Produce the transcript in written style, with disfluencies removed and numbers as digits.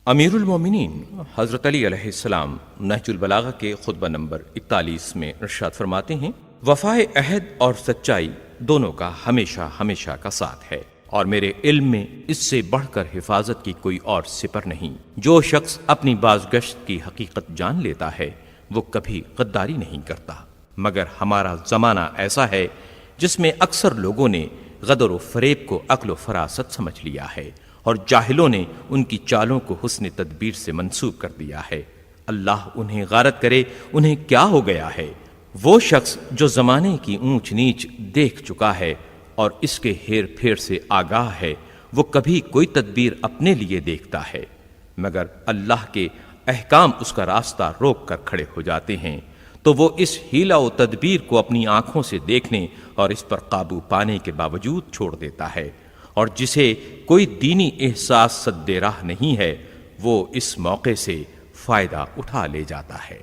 امیر المومنین حضرت علی علیہ السلام نہج البلاغہ کے خطبہ نمبر 41 میں ارشاد فرماتے ہیں، وفائے عہد اور سچائی دونوں کا ہمیشہ ہمیشہ کا ساتھ ہے، اور میرے علم میں اس سے بڑھ کر حفاظت کی کوئی اور سپر نہیں۔ جو شخص اپنی بازگشت کی حقیقت جان لیتا ہے وہ کبھی غداری نہیں کرتا، مگر ہمارا زمانہ ایسا ہے جس میں اکثر لوگوں نے غدر و فریب کو عقل و فراست سمجھ لیا ہے، اور جاہلوں نے ان کی چالوں کو حسن تدبیر سے منسوب کر دیا ہے۔ اللہ انہیں غارت کرے، انہیں کیا ہو گیا ہے؟ وہ شخص جو زمانے کی اونچ نیچ دیکھ چکا ہے اور اس کے ہیر پھیر سے آگاہ ہے، وہ کبھی کوئی تدبیر اپنے لیے دیکھتا ہے مگر اللہ کے احکام اس کا راستہ روک کر کھڑے ہو جاتے ہیں، تو وہ اس حیلہ و تدبیر کو اپنی آنکھوں سے دیکھنے اور اس پر قابو پانے کے باوجود چھوڑ دیتا ہے، اور جسے کوئی دینی احساس سد راہ نہیں ہے وہ اس موقع سے فائدہ اٹھا لے جاتا ہے۔